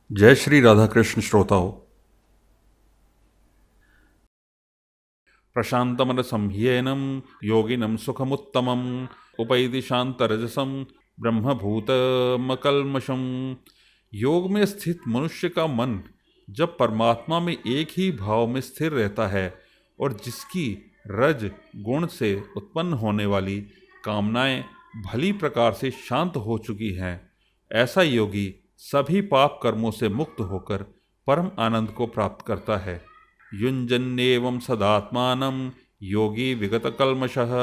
जय श्री राधा कृष्ण श्रोताओं। प्रशांतमनसं ह्येनं योगिनं सुखमुत्तमम् उपैति शांतरजसं ब्रह्मभूतमकल्मषम्। योग में स्थित मनुष्य का मन जब परमात्मा में एक ही भाव में स्थिर रहता है और जिसकी रज गुण से उत्पन्न होने वाली कामनाएं भली प्रकार से शांत हो चुकी हैं, ऐसा योगी सभी पाप कर्मों से मुक्त होकर परम आनंद को प्राप्त करता है। युञ्जन्नेवं सदात्मानं योगी विगतकल्मषः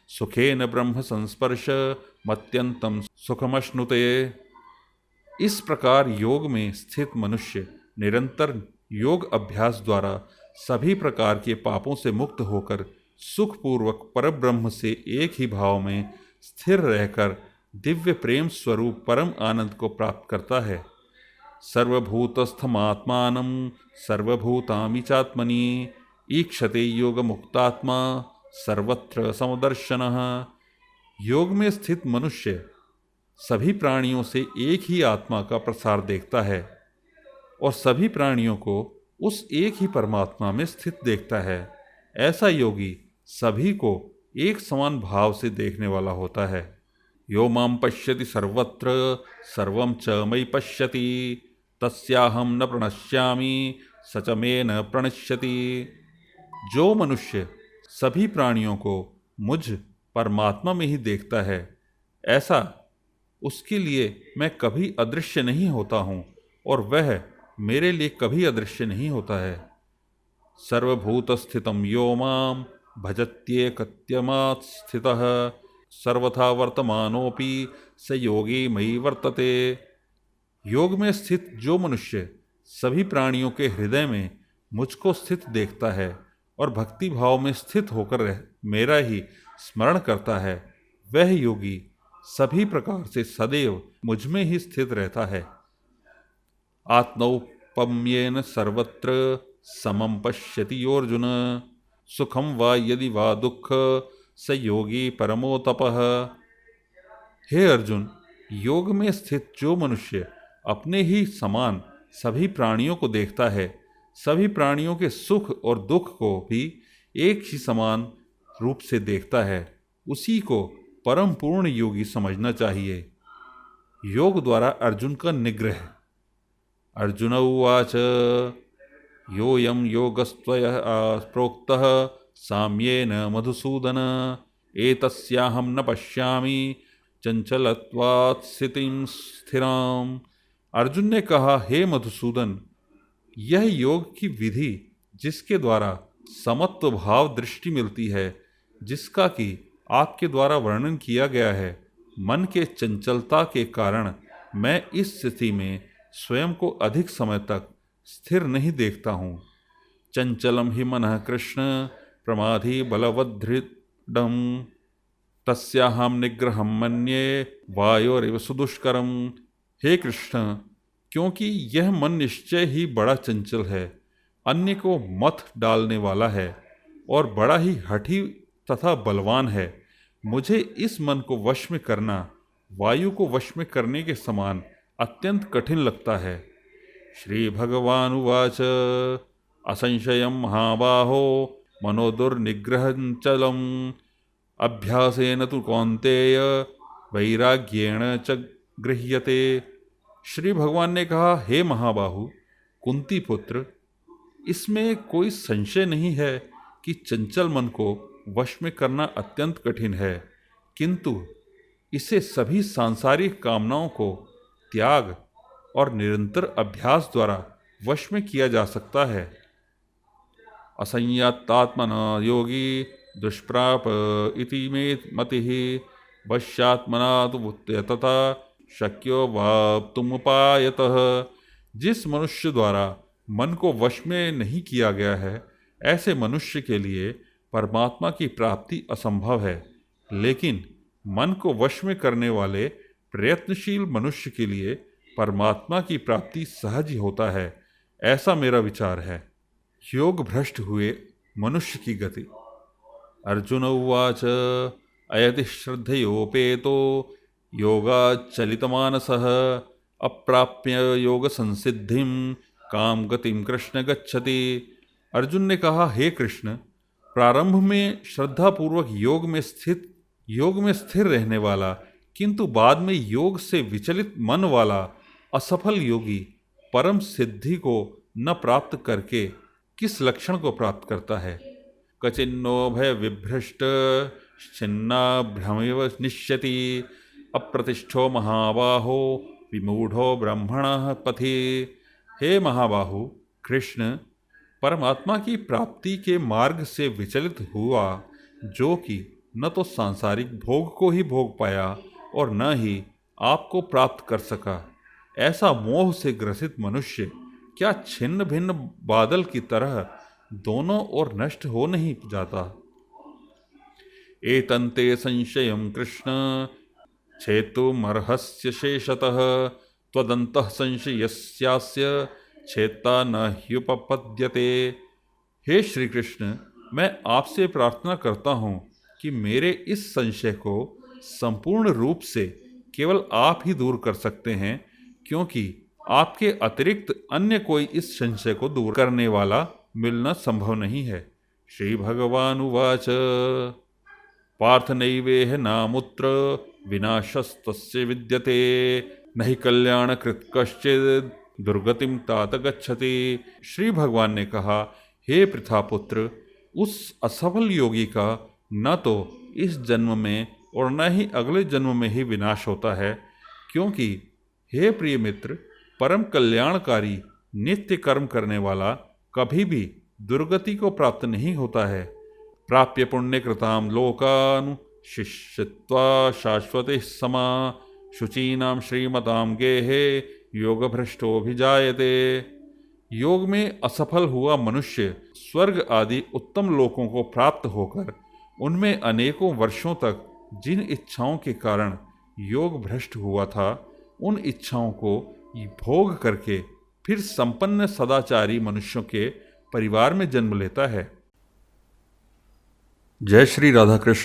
सुखेन ब्रह्म संस्पर्श मत्यंतम सुखमश्नुते। इस प्रकार योग में स्थित मनुष्य निरंतर योग अभ्यास द्वारा सभी प्रकार के पापों से मुक्त होकर सुखपूर्वक परब्रह्म से एक ही भाव में स्थिर रहकर दिव्य प्रेम स्वरूप परम आनंद को प्राप्त करता है। सर्वभूतस्थमात्मानं सर्वभूतानि चात्मनि ईक्षते योगमुक्तात्मा सर्वत्र समदर्शनः। योग में स्थित मनुष्य सभी प्राणियों से एक ही आत्मा का प्रसार देखता है और सभी प्राणियों को उस एक ही परमात्मा में स्थित देखता है। ऐसा योगी सभी को एक समान भाव से देखने वाला होता है। यो मां पश्यति सर्वत्र सर्वं च मयि पश्यति तस्याहं न प्रणश्यामि स च मे न प्रणश्यति। जो मनुष्य सभी प्राणियों को मुझ परमात्मा में ही देखता है, ऐसा उसके लिए मैं कभी अदृश्य नहीं होता हूँ और वह मेरे लिए कभी अदृश्य नहीं होता है। सर्वभूतस्थितं यो मां भजत्येकत्यमात् स्थितः सर्वथा वर्तमानोऽपि स योगी मयि वर्तते। योग में स्थित जो मनुष्य सभी प्राणियों के हृदय में मुझको स्थित देखता है और भक्ति भाव में स्थित होकर मेरा ही स्मरण करता है, वह योगी सभी प्रकार से सदैव मुझ में ही स्थित रहता है। आत्मौपम्येन सर्वत्र समं पश्यति योऽर्जुन सुखम वा यदि वा दुःख स योगी परमो तपः। हे अर्जुन, योग में स्थित जो मनुष्य अपने ही समान सभी प्राणियों को देखता है, सभी प्राणियों के सुख और दुख को भी एक ही समान रूप से देखता है, उसी को परम पूर्ण योगी समझना चाहिए। योग द्वारा अर्जुन का निग्रह। अर्जुन उवाच योऽयं योगस्त्वया प्रोक्तः साम्येन मधुसूदन एतस्याहं न पश्यामि चंचलत्वात् स्थितिं स्थिराम्। अर्जुन ने कहा, हे मधुसूदन, यह योग की विधि जिसके द्वारा समत्व भाव दृष्टि मिलती है, जिसका कि आपके द्वारा वर्णन किया गया है, मन के चंचलता के कारण मैं इस स्थिति में स्वयं को अधिक समय तक स्थिर नहीं देखता हूँ। चंचलम हि मनः कृष्ण प्रमाधी बलवदृढ़ तस्याहं निग्रहं मन्ये वायोरिव सुदुष्करम। हे कृष्ण, क्योंकि यह मन निश्चय ही बड़ा चंचल है, अन्य को मथ डालने वाला है और बड़ा ही हठी तथा बलवान है, मुझे इस मन को वश में करना वायु को वश में करने के समान अत्यंत कठिन लगता है। श्री भगवानुवाच असंशयं महाबाहो मनोदुर्निग्रहंचलम् अभ्यासेन तु कौन्तेय वैराग्येण च गृह्यते। श्री भगवान ने कहा, हे महाबाहु कुंती पुत्र, इसमें कोई संशय नहीं है कि चंचल मन को वश में करना अत्यंत कठिन है, किंतु इसे सभी सांसारिक कामनाओं को त्याग और निरंतर अभ्यास द्वारा वश में किया जा सकता है। असंयतात्मना योगी दुष्प्राप इति मे मतिः वश्यात्मना तु तथा शक्यो वाप्तुमुपायतः। जिस मनुष्य द्वारा मन को वश में नहीं किया गया है, ऐसे मनुष्य के लिए परमात्मा की प्राप्ति असंभव है, लेकिन मन को वश में करने वाले प्रयत्नशील मनुष्य के लिए परमात्मा की प्राप्ति सहज ही होता है। ऐसा मेरा विचार है। योग भ्रष्ट हुए मनुष्य की गति। अर्जुन उवाच अयति श्रद्धयोपेतो योगाच्चलितमानसः अप्राप्य योग संसिद्धिम काम गतिम कृष्ण गच्छति। अर्जुन ने कहा, हे कृष्ण, प्रारंभ में श्रद्धापूर्वक योग में स्थिर रहने वाला, किंतु बाद में योग से विचलित मन वाला असफल योगी परम सिद्धि को न प्राप्त करके किस लक्षण को प्राप्त करता है? कचिन्नो भय विभ्रष्ट छिन्ना भ्रमेव निश्यति अप्रतिष्ठो महाबाहो विमूढ़ो ब्रह्मणः पथि। हे महाबाहु, कृष्ण परमात्मा की प्राप्ति के मार्ग से विचलित हुआ, जो कि न तो सांसारिक भोग को ही भोग पाया और न ही आपको प्राप्त कर सका, ऐसा मोह से ग्रसित मनुष्य क्या छिन्न भिन्न बादल की तरह दोनों ओर नष्ट हो नहीं जाता? एतन्ते संशयं कृष्ण छेतुमर्हस्य शेषतः त्वदन्तः संशयस्यास्य छेत्ता न ह्युपपद्यते। हे श्री कृष्ण, मैं आपसे प्रार्थना करता हूँ कि मेरे इस संशय को संपूर्ण रूप से केवल आप ही दूर कर सकते हैं, क्योंकि आपके अतिरिक्त अन्य कोई इस संशय को दूर करने वाला मिलना संभव नहीं है। श्री भगवान उवाच पार्थ नैवेह नामुत्र विनाशस्तस्य विद्यते नहि कल्याणकृत् कश्चित् दुर्गतिम तात गच्छति। श्री भगवान ने कहा, हे पृथापुत्र, उस असफल योगी का न तो इस जन्म में और न ही अगले जन्म में ही विनाश होता है, क्योंकि हे प्रिय मित्र, परम कल्याणकारी नित्य कर्म करने वाला कभी भी दुर्गति को प्राप्त नहीं होता है। प्राप्य पुण्यकृतां लोकान् शिष्यत्वा शाश्वते समा शुचीनां श्रीमतां गेहे योगभ्रष्टोऽभिजायते। योग में असफल हुआ मनुष्य स्वर्ग आदि उत्तम लोकों को प्राप्त होकर उनमें अनेकों वर्षों तक जिन इच्छाओं के कारण योग भ्रष्ट हुआ था, उन इच्छाओं को भोग करके फिर संपन्न सदाचारी मनुष्यों के परिवार में जन्म लेता है। जय श्री राधा कृष्ण।